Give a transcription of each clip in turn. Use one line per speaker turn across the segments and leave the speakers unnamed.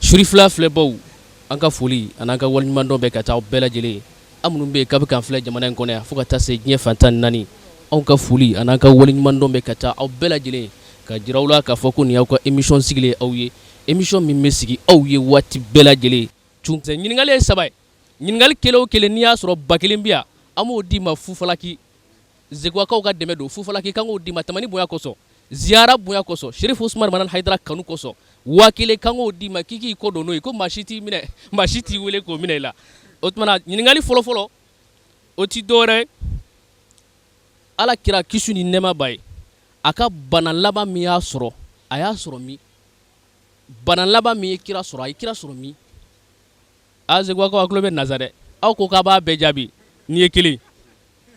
Shurifla filɛbaw an ka foli an'an ka waliɲumandɔn bɛɛ ka taa bɛɛ lajɛlen an minnu bɛ yen k'a bɛ k'an filɛ jamana in kɔnɔ yan fo ka taa se diɲɛ fan tan ni naani anw ka foli an'an ka waliɲumandɔn bɛɛ ka taa aw bɛɛ lajɛlen ka jira aw la k'a fɔ ko nin y'aw ka émission sigilen aw ye émission min bɛ sigi aw ye waati bɛɛ lajɛlen ɲininkali ye 3 ye ɲininkali kelen o kelen n'i y'a sɔrɔ 1000 bi yan an b'o d'i ma Fufalaki Zeguwakaw ka dɛmɛ don Fufalaki kan k'o d'i ma tamani bonya kosɔn ziyara bonya kosɔn Sherifu Usumani Manani Hayidara kanu kosɔn 1000 kan k'o d'i ma k'i k'i kɔ don n'o ye ko maa si t'i minɛ maa si t'i wele k'o minɛ i la o tumana ɲininkali fɔlɔfɔlɔ o ti dɔwɛrɛ ye Ala kira kisi ni nɛɛma b'a ye a ka bana laban min y'a sɔrɔ a y'a sɔrɔ min bana laban min ye kira sɔrɔ a ye kira sɔrɔ min a Zeguwakaw a tulo bɛ nasa dɛ aw ko k'a b'a bɛɛ jaabi nin ye kelen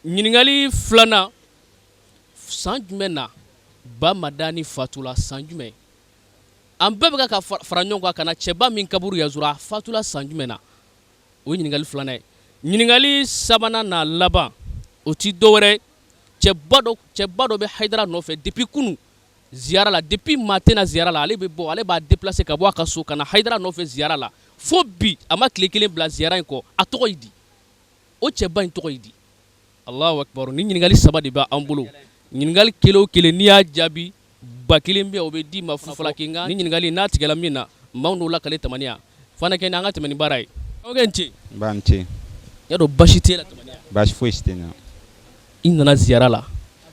ɲininkali filanan san jumɛn na Ba Madani fatula san jumɛn an bɛɛ bɛ ka fara ɲɔgɔn kan ka na cɛba min kaburu yazura a fatula san jumɛn na o ye ɲininkali filanan ye ɲininkali sabanan n'a laban o ti dɔwɛrɛ ye cɛba dɔ bɛ Hayidara nɔfɛ depuis kunu ziyara la depuis matin na ziyara la ale bɛ bɔ ale b'a déplacer ka bɔ a ka so ka na Hayidara nɔfɛ ziyara la fo bi a ma tile kelen bila ziyara in kɔ a tɔgɔ ye di o cɛba in tɔgɔ ye di Allahu Akbar ni ɲininkali 3 de bɛ an bolo ɲininkali kelen o kelen n'i y'a jaabi 1000 bɛ o bɛ d'i ma Fufalaki nka ni ɲininkali n'a tigɛla min na maaw n'o lakale tamaniya fana kɛ ni an ka tɛmɛ ni baara ye aw kɛ n ce
ba n ce
y'a dɔn basi t'e la tamaniya
basi foyi si tɛ n na
i nana ziyara la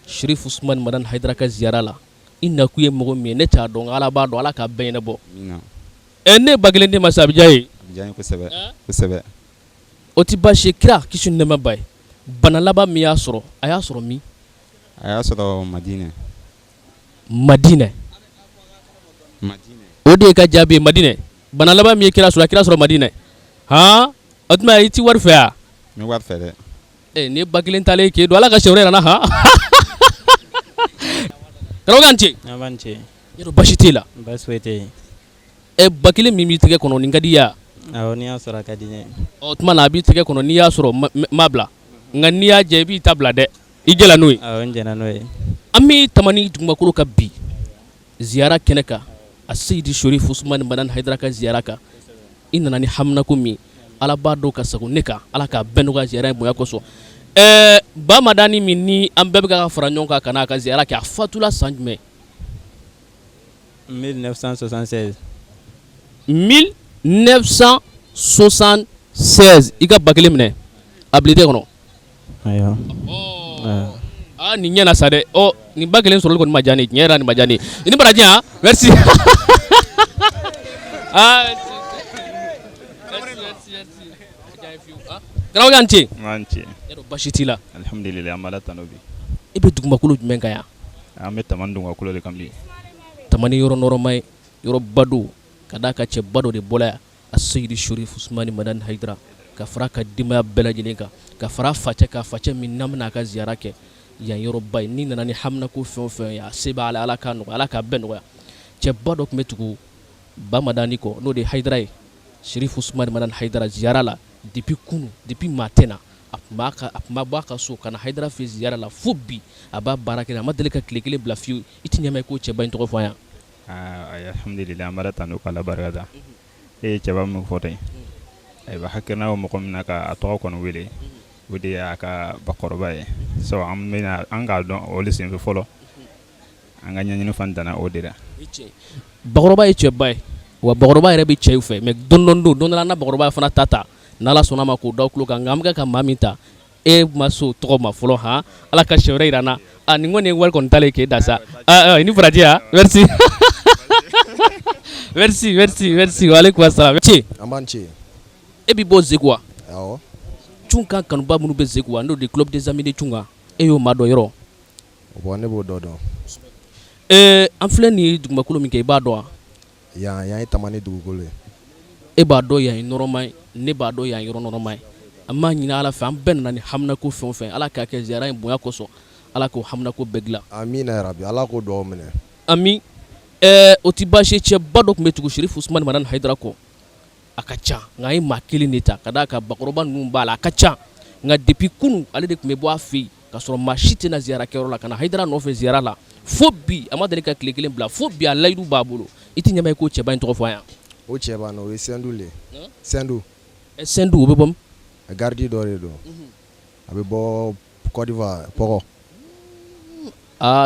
Sherifu Usumani Manani Hayidara ka ziyara la i nakun ye mɔgɔ min ye ne t'a dɔn Ala b'a dɔn Ala k'a bɛɛ ɲɛnabɔ ne 1000 di ma sa a bɛ diya ye
a bɛ diya n ye kosɛbɛ kosɛbɛ
o ti baasi ye kira kisi ni nɛɛma b'a ye bana laban min y'a sɔrɔ a y'a sɔrɔ min
a y'a sɔrɔ
Madinɛ o de ye ka jaabi ye Madinɛ bana laban min ye kira sɔrɔ a kira sɔrɔ Madinɛ han o tuma i ti wari fɛ wa
n bɛ wari fɛ dɛ
ni 1000 talen k'e don Ala ka sɛwɛrɛ yɛrɛ na han karamɔgɔ an ce
a b'an ce
y'a dɔn basi t'e la
basi foyi tɛ yen
1000 min b'i tɛgɛ kɔnɔ nin ka di i ye wa
awɔ n'i y'a sɔrɔ a ka di n ye
o tuma na a b'i tɛgɛ kɔnɔ n'i y'a sɔrɔ m'a bila nka n'i y'a jɛ i b'i ta bila dɛ i jɛla n'o ye
awɔ n jɛna n'o ye
an bɛ tamani dugumakolo ka bi ziyara kɛnɛ kan a Seyidi Sherifu Usumani Manani Hayidara ka ziyara kan i nana ni haminako min Ala b'a dɔn ka sago ne kan Ala k'a bɛɛ nɔgɔya ziyara in bonya kosɔn Ba Madani min ni an bɛɛ bɛ ka fara ɲɔgɔn kan ka n'a ka ziyara kɛ a fatula san jumɛn
1976
1976 i ka 1000 minɛ a bil'i tɛgɛ kɔnɔ
ayiwa
nin ɲɛna sa dɛ nin 1000 sɔrɔli kɔni ma diya ne ye tiɲɛ yɛrɛ la nin ma diya ne ye ni baraji han merci karamɔgɔ an ce
n ce
y'a dɔn basi t'i la
alhamdulilayi an b'Ala tanu bi
i bɛ dugumakolo jumɛn kan yan
an bɛ tamani dugumakolo de kan bi
tamani yɔrɔ nɔrɔma ye yɔrɔ ba don ka d'a ka cɛba dɔ de bɔla yan a Seyidi Sherifu Usumani Manani Hayidara ka fara a ka denbaya bɛɛ lajɛlen kan ka fara a facɛ min n'an bɛna a ka ziyara kɛ yan yɔrɔ ba ye n'i nana ni haminako fɛn o fɛn ye a se b'a Ala k'a nɔgɔya Ala k'a bɛɛ nɔgɔya cɛba dɔ tun bɛ tugu Ba Madani kɔ n'o de ye Hayidara ye Sherifu Usumani Manani Hayidara ziyara la depuis kunu depuis matin na a tun b'a bɔ a ka so ka na Hayidara fɛ ziyara la fo bi a b'a baara kɛ a ma deli ka tile kelen bila fiyewu i ti ɲɛma i k'o cɛba in tɔgɔ fɔ an yan
alhamdulilayi an b'Ala tanu k'Ala barikada e ye cɛba min fɔ tan ayiwa hakilina bɛ mɔgɔ min na k'a tɔgɔ kɔni wele o de y'a ka bakɔrɔba ye an k'a dɔn o de senfɛ fɔlɔ an ka ɲɛɲini fan danna o de la
bakɔrɔba ye cɛba ye wa bakɔrɔba yɛrɛ bɛ cɛw fɛ mais don dɔ la na bakɔrɔba fana ta n'Ala sɔnna ma k'o da tulo kan nka an bɛ ka maa min ta e ma so tɔgɔ ma fɔlɔ han Ala ka sɛwɛrɛ yira n na nin kɔni ye wari kɔni talen k'e da sa ni baraji ya merci merci wa aleykum assalam ce
an b'an ce
e bɛ bɔ Zeguwa
awɔ
Cunkan kanuba minnu bɛ Zeguwa n'o de club des amis de Cunkan e y'o maa dɔ yɔrɔ
bon ne b'o dɔn
an filɛ nin ye dugumakolo min kɛ i b'a dɔn wa
yan ye tamani dugukolo ye
e b'a dɔn yan ye nɔrɔma ye ne b'a dɔn yan yɔrɔ nɔrɔma ye an b'a ɲini Ala fɛ an bɛɛ nana ni haminako fɛn o fɛn Ala k'a kɛ ziyara in bonya kosɔn Ala k'o haminako bɛɛ dilan
amina yarabi Ala k'o dugawu minɛ
ami o ti baasi ye cɛba dɔ tun bɛ tugu Sherifu Usumani Manani Hayidara kɔ a ka ca nka a ye maa kelen de ta ka d'a kan bakɔrɔba ninnu b'a la a ka ca nka depuis kunu ale de tun bɛ bɔ a fɛ yen ka sɔrɔ maa si tɛna ziyara kɛyɔrɔ la ka na Hayidara nɔfɛ ziyara la fo bi a ma deli ka tile kelen bila fo bi a layidu b'a bolo i tɛ ɲɛma ye ko cɛba in tɔgɔ fɔ an yan.
O cɛba o ye Sɛndu le. Sɛndu.
Sɛndu o bɛ bɔ min.
Gardi dɔ de don. A bɛ bɔ Côte d'Ivoire Pɔgɔ.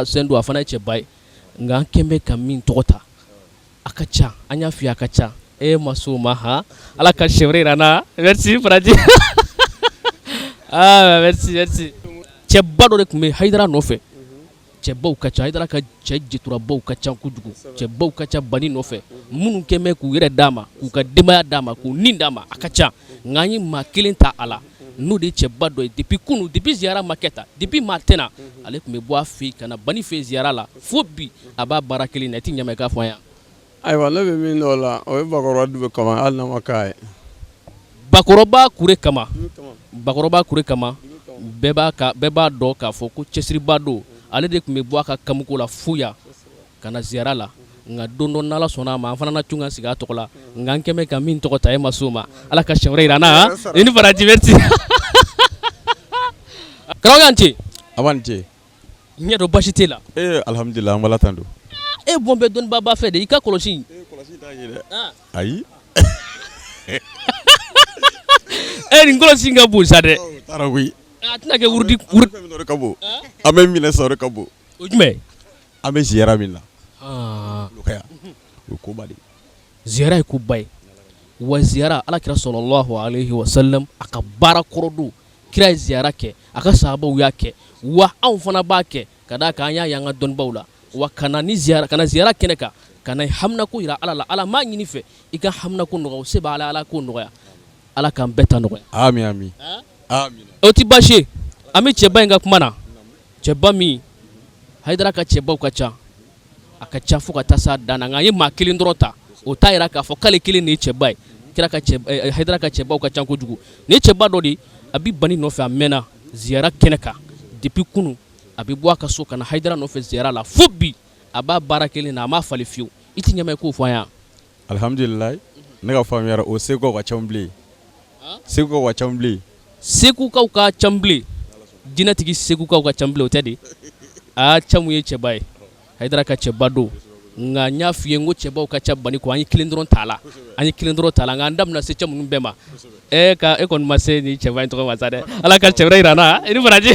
Sɛndu a fana ye cɛba ye nka an kɛn bɛ ka min tɔgɔ ta a ka ca an y'a f'i ye a ka ca maso ma han ala ka sɛ wɛrɛ yira n na merci Faraji merci cɛba dɔ de tun bɛ Hayidara nɔfɛ cɛbaw ka ca Hayidara ka cɛ jiturabaw ka ca kojugu cɛbaw ka ca bani nɔfɛ minnu kɛn bɛ k'u yɛrɛ d'a ma k'u ka denbaya d'a ma k'u nin d'a ma a ka ca nka an ye maa kelen ta a la n'o de ye cɛba dɔ ye depuis kunu depuis ziyara ma kɛ tan depuis maa tɛna ale tun bɛ bɔ a fɛ yen ka na bani fɛ ziyara la fo bi a b'a baara kelen na i tɛ ɲama i k'a fɔ an yan.
Ayiwa ne bɛ min dɔn o la o ye Bakɔrɔba Dube kama hali n'a ma k'a ye.
Bakɔrɔba Kure kama Bakɔrɔba Kure kama bɛɛ b'a dɔn k'a fɔ ko cɛsiriba don ale de tun bɛ bɔ a ka kamuko la fuya ka na ziyara la nka don dɔ n'Ala sɔnna a ma an fana na tun ka sigi a tɔgɔ la nka an kɛn bɛ ka min tɔgɔ ta e ma s'o ma ala ka siɲɛ wɛrɛ yira n na i ni Faraji merci. Karamɔgɔ an ce.
A b'a ni ce.
ɲɛ dɔn baasi t'e la.
Alhamdulilah an b'Ala tanu.
E bɔn bɛ dɔnnibaa ba fɛ de i ka kɔlɔsi.
Kɔlɔsi t'a ye dɛ. Ayi.
Nin kɔlɔsi ka bon sa dɛ.
Taara koyi.
A tɛna kɛ wurudi
fɛn dɔ de ka bon. An bɛ minɛ sa o de ka bon.
O jumɛn.
An bɛ ziyara min na.
Nɔgɔya.
O ye koba de.
Ziyara ye koba ye wa ziyara alakira sallallahu alayhi wa sallam a ka baara kɔrɔ don kira ye ziyara kɛ a ka sahabaw y'a kɛ wa anw fana b'a kɛ ka d'a kan an y'a ye an ka dɔnnibaw la wa kana ziyara kɛnɛ kan ka na haminako yira ala la ala m'a ɲini fɛ i ka haminako nɔgɔya o se b'a ala ko nɔgɔya ala k'an bɛɛ ta nɔgɔya.
Ami.
O tɛ baasi ye an bɛ cɛba in ka kuma na cɛba min Hayidara ka cɛbaw ka ca a ka ca fo ka taa s'a dan na nka an ye maa kelen dɔrɔn ta o t'a yira k'a fɔ k'ale kelen de ye cɛba ye Hayidara ka cɛbaw ka ca kojugu nin ye cɛba dɔ de a bɛ bani nɔfɛ a mɛnna ziyara kɛnɛ kan depuis kunu a bɛ bɔ a ka so ka na Hayidara nɔfɛ ziyara la fo bi a b'a baara kelen na a m'a falen fiyewu i tɛ ɲɛma i k'o fɔ an yan.
Alhamdulilah ne ka faamuyara o segukaw ka ca bilen segukaw ka ca bilen.
Segukaw ka ca bilen jinɛtigi segukaw ka ca bilen o tɛ de ca mun ye cɛba ye Hayidara ka cɛba don nka n y'a f'i ye n ko cɛbaw ka ca bani ko an ye kelen dɔrɔn t'a la nka an da bɛna se cɛ minnu bɛɛ ma e kɔni ma se ni cɛba in tɔgɔ ma sa dɛ ala ka cɛ wɛrɛ yira n na i ni Faraji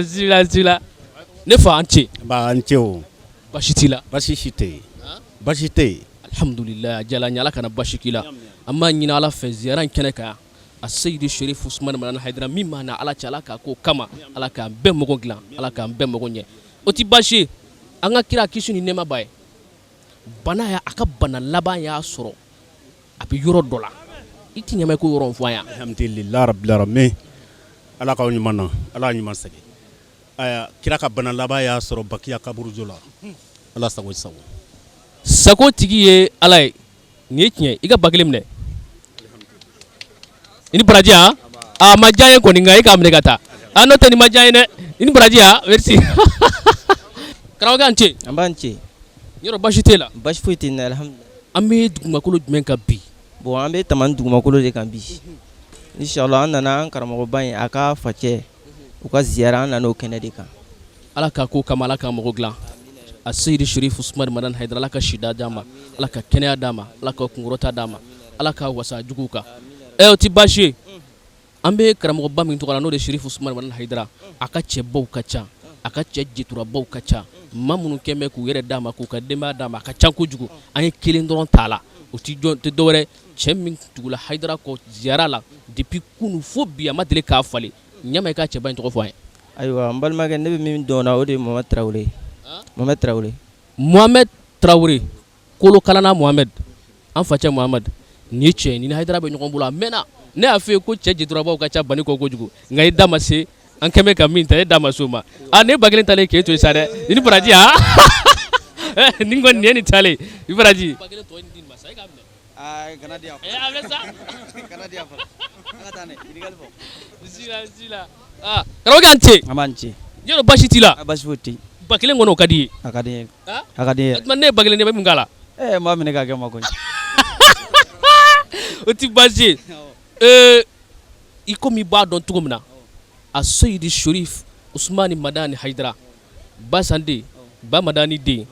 bisimilah ne fa an ce.
An ce o.
Baasi t'i la.
Baasi si tɛ yen. Baasi tɛ yen.
Alhamdulilah a diyara n ye ala kana baasi k'i la an b'a ɲini ala fɛ ziyara in kɛnɛ kan a Seyidi Sherif Usmani Manani Hayidara min ma na ala cɛ ala k'a k'o kama ala k'an bɛɛ mago dilan ala k'an bɛɛ mago ɲɛ o tɛ baasi ye an ka kira kisi ni nɛɛma b'a ye bana y'a a ka bana laban y'a sɔrɔ a bɛ yɔrɔ dɔ la i tɛ ɲɛma i ko yɔrɔ fɔ an yan.
Alhamdulilah rabbil alamin ala k'aw ɲuman na ala y'a ɲuman segin kira ka bana laban y'a sɔrɔ Bakiya kaburujo la ala sago i sago.
Sago tigi ye ala ye nin ye tiɲɛ i ka ba kelen minɛ i ni Baraji a ma diya n ye kɔni nka i k'a minɛ ka taa n'o tɛ nin ma diya n ye dɛ i ni Baraji merci. Karamɔgɔ an ce.
An b'an ce.
Yɔrɔ baasi t'e la.
Baasi foyi tɛ n na alhamdulilah.
An bɛ dugumakolo jumɛn kan bi.
Bon an bɛ Tamani dugumakolo de kan bi inshallah an nana an karamɔgɔba in a ka facɛ u ka ziyara an nana o kɛnɛ de kan
ala k'a ko kama ala k'a mago dilan a Seyidi Sherif Usmani Manani Hayidara ala ka sida d'a ma ala ka kɛnɛya d'a ma ala ka kunkɔrɔta d'a ma ala ka wasa juguw kan o tɛ baasi ye an bɛ karamɔgɔba min tɔgɔ la n'o de ye Sherif Usmani Manani Hayidara a ka cɛbaw ka ca a ka cɛ jiturabaw ka ca maa minnu kɛn bɛ k'u yɛrɛ d'a ma k'u ka denbaya d'a ma a ka ca kojugu an ye kelen dɔrɔn t'a la o tɛ dɔwɛrɛ cɛ min tugula Hayidara kɔ ziyara la depuis kunu fo bi a ma deli k'a falen ɲama i ka cɛba in tɔgɔ fɔ an ye.
Ayiwa n balimakɛ ne bɛ min dɔn na o de ye Mohamed Traoré.
Mohamed Traoré kolokalanna Mohamed an facɛ Mohamed nin ye cɛ ni Hayidara bɛ ɲɔgɔn bolo a mɛnna ne y'a f'i ye ko cɛ jiturabaw ka ca bani kɔ kojugu nka i da ma se an kɛn bɛ ka min ta e da ma s'o ma ne ba kelen talen k'e to yen sa dɛ i ni Baraji nin kɔni nin ye nin talen i Baraji.
Kana diya fɔ.
A bɛ sa.
Kana diya fɔ. An ka taa ne ɲininkali fɔ.
Bisimilah. Karamɔgɔ an ce.
An b'an ce.
Yɔrɔ baasi t'i la.
Baasi foyi tɛ yen.
Ba kelen kɔnɔ o ka di ye.
A ka di n ye. A ka di n ye.
O tuma ne ye ba kelen de bɛ mun k'a la.
N b'a minɛ k'a kɛ ma koyi.
O tɛ baasi ye. I komi i b'a dɔn cogo min na a Seydi Sharif Usmani Madani Haidara ba sande ba madani de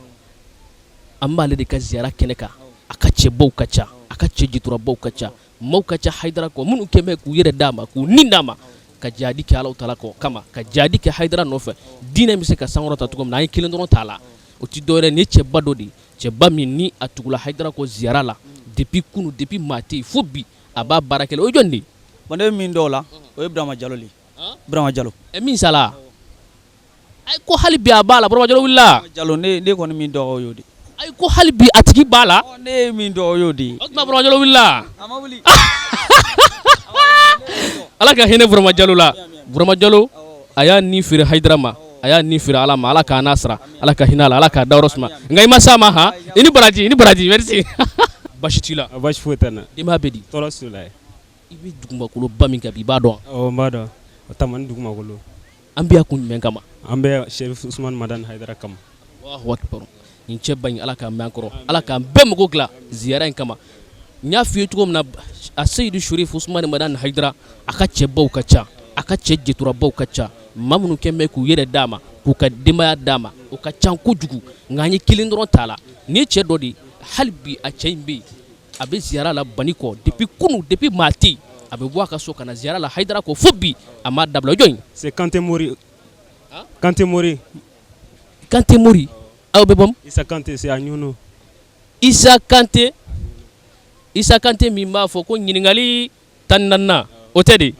an b'ale de ka ziyara kɛnɛ kan a ka cɛbaw ka ca a ka cɛ jiturabaw ka ca maaw ka ca Haidara kɔ minnu kɛ bɛ k'u yɛrɛ d'a ma k'u nin d'a ma ka jadi kɛ Alahu Taala kama ka jadi kɛ Haidara nɔfɛ diinɛ bɛ se ka sankɔrɔta cogo min na an ye kelen dɔrɔn t'a la o ti dɔwɛrɛ ni cɛba dɔ de cɛba min ni a tugula Haidara kɔ ziyara la depuis kunu depuis maa tɛ yen fo bi a b'a baara kɛ o ye jɔn de ye.
Bon ne bɛ min dɔw la o ye Burama Jalo le Burama Jalo
min sala ay ko hali bi a b'a la Burama Jalo wulila
Jalo ne kɔni min dɔgɔ o y'o de
ay ko hali bi a tigi b'a la
ne ye min dɔgɔ o y'o de
o tuma Burama Jalo wulila
a ma wuli
Ala ka hinɛ Burama Jalo la Burama Jalo a y'a ni feere Haidara ma a y'a ni feere Ala ma Ala k'a n'a sara Ala ka hinɛ a la Ala k'a dayɔrɔ suma nka i ma s'a ma han i ni baraji merci basi t'i la
basi foyi tɛ n na
denbaya bɛ di
tɔɔrɔ si la
i bɛ dugumakolo ba min kan bi i b'a dɔn
n b'a dɔn o tama ni dugumakolo
an bɛ yan kun jumɛn kama
an bɛ Sharif Usmani Madani Haidara kama
Allahu akbar nin cɛ ba in Ala k'an mɛn an kɔrɔ Ala k'an bɛɛ mago dilan ziyara in kama n y'a f'i ye cogo min na a Seydi Sharif Usmani Madani Haidara a ka cɛbaw ka ca a ka cɛ jɛturabaw ka ca maa minnu kɛ bɛ k'u yɛrɛ d'a ma k'u ka denbaya d'a ma o ka ca kojugu nka an ye kelen dɔrɔn t'a la nin ye cɛ dɔ de hali bi a cɛ in bɛ yen a bɛ ziyara la bani kɔ depuis kunu depuis maa tɛ yen a bɛ bɔ a ka so ka na ziyara la Haidara kɔ fo bi a m'a dabila o jɔn ye.
c'est Kante Mori Kante Mori
Kante Mori aw bɛ bɔ
Isa Kante c'est a ɲunu
Isa Kante min b'a fɔ ko ɲininkali 14 o tɛ de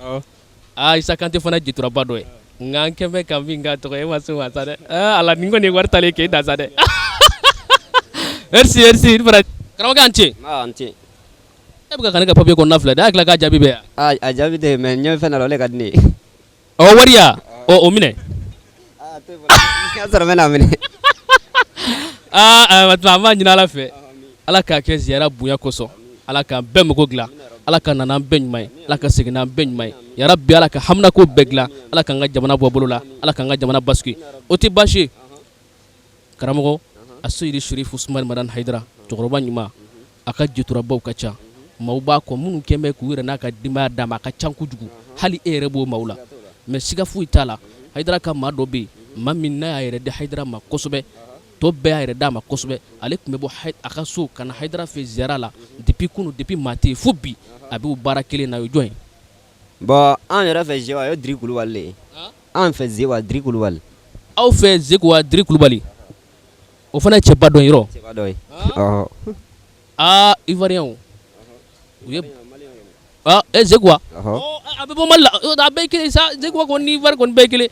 Isa Kante fana jituraba dɔ ye nka an kɛ bɛ ka min k'a tɔgɔ e ma se wa sa dɛ ala nin kɔni ye wari talen k'e da sa dɛ merci karamɔgɔkɛ an ce
an ce
e bɛ ka ne ka papier kɔnɔna filɛ dɛ a tila k'a jaabi bɛ yan
a jaabi tɛ mais ɲɛ fɛn na la o le ka di ne ye
wari ya o minɛ
a sɔrɔ n bɛ n'a minɛ
an b'a ɲini Ala fɛ Ala k'a kɛ ziyara bonya kosɔn Ala k'an bɛɛ mago dilan Ala ka na n'an bɛɛ ɲuman ye Ala ka segin n'an bɛɛ ɲuman ye yarabi Ala ka haminako bɛɛ dilan Ala k'an ka jamana bɔ bolo la Ala k'an ka jamana basigi o tɛ baasi ye karamɔgɔ a Seydi Sharif Usmani Madani Haidara cɛkɔrɔba ɲuman a ka jiturabaw ka ca maaw b'a kɔ minnu kɛ bɛ k'u yɛrɛ n'a ka denbaya d'a ma a ka ca kojugu hali e yɛrɛ b'o maaw la mais siga foyi t'a la Haidara ka maa dɔ bɛ yen maa min n'a y'a yɛrɛ di Haidara ma kosɛbɛ tɔ bɛɛ y'a yɛrɛ d'a ma kosɛbɛ ale tun bɛ bɔ a ka so ka na Haidara fɛ ziyara la depuis kunu depuis maa tɛ yen fo bi a bɛ o baara kelen na o ye jɔn ye.
bon an yɛrɛ fɛ Zewa o ye Diri Kulubali le ye an fɛ Zewa Diri Kulubali
aw fɛ Zewa Diri Kulubali o fana ye cɛba dɔ ye yɔrɔ
cɛba dɔ ye
Ivoirien u ye Zewa a bɛ bɔ Mali la a bɛɛ ye kelen sa Zewa kɔni ni Ivoire kɔni bɛɛ ye kelen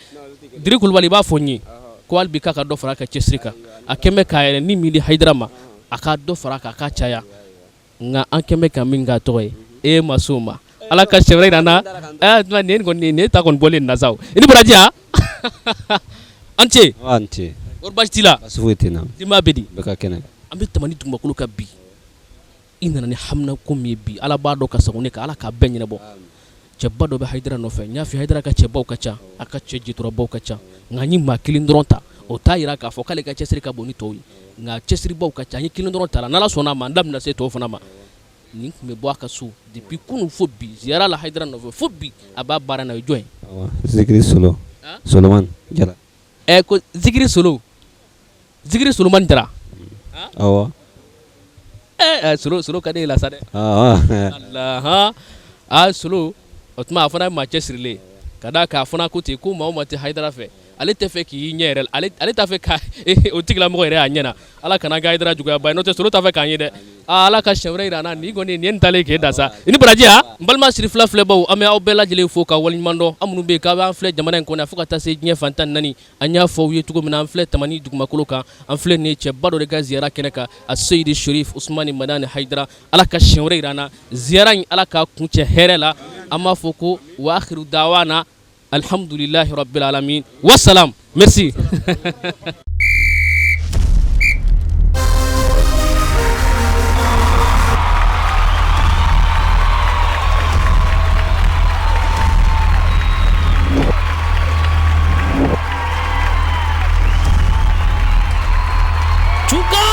Diri Kulubali i b'a fɔ n ye ko hali bi k'a ka dɔ fara a ka cɛsiri kan a kɛn bɛ k'a yɛrɛ ni min di Haidara ma a ka dɔ fara a kan a ka caya nka an kɛn bɛ ka min k'a tɔgɔ ye e ma s'o ma Ala ka sɛ wɛrɛ yira n na nin kɔni nin ta kɔni bɔlen nin na sa o i ni baraji ya an ce wari baasi t'i la
baasi foyi tɛ n na
denbaya bɛ di
bɛɛ ka kɛnɛ
an bɛ tɛmɛ ni dugumakolo kan bi i nana ni haminako min ye bi Ala b'a dɔn ka sago ne kan Ala k'a bɛɛ ɲɛnabɔ cɛba dɔ bɛ Haidara nɔfɛ n y'a fɔ Haidara ka cɛbaw ka ca a ka cɛ jiturabaw ka ca nka n ye maa kelen dɔrɔn ta o t'a yira k'a fɔ k'ale ka cɛsiri ka bon ni tɔw ye nka cɛsiribaw ka ca n ye kelen dɔrɔn ta la n'Ala sɔnn'a ma n da bɛna se tɔw fana ma nin tun bɛ bɔ a ka so depuis kunu fo bi ziyara la Haidara nɔfɛ fo bi a b'a baara na o ye jɔn ye.
Zikiri Solomani Jara
ko Zikiri Solomani Jara
awɔ
Solo ka di e la sa dɛ Solo o tuma a fana ye maa cɛsirilen ka d'a kan a fana ko ten ko maa o maa tɛ Haidara fɛ ale tɛ fɛ k'i ɲɛ yɛrɛ ale t'a fɛ ka o tigilamɔgɔ yɛrɛ y'a ɲɛ na Ala kana n ka Haidara juguya ba ye n'o tɛ Solo t'a fɛ k'an ye dɛ Ala ka siɲɛ wɛrɛ yira an na nin kɔni nin ye nin talen k'e da sa i ni baraji ya n balima siri fila filɛbaw an bɛ aw bɛɛ lajɛlen fo ka waleɲuman dɔn an minnu bɛ yen k'a b'an filɛ jamana in kɔnɔ fo ka taa se diɲɛ fan 14 an y'a fɔ aw ye cogo min na an filɛ tamani dugumakolo kan an filɛ nin ye cɛba dɔ de ka ziyara kɛnɛ kan a Seydi Sharif Usmani Madani Haidara Ala ka siɲɛ wɛrɛ yira an na ziyara in Ala k'a kuncɛ hɛrɛ la an b'a fɔ ko wa akhiru da'wana alhamdulillahi rabbil alamin wassalam merci Chuka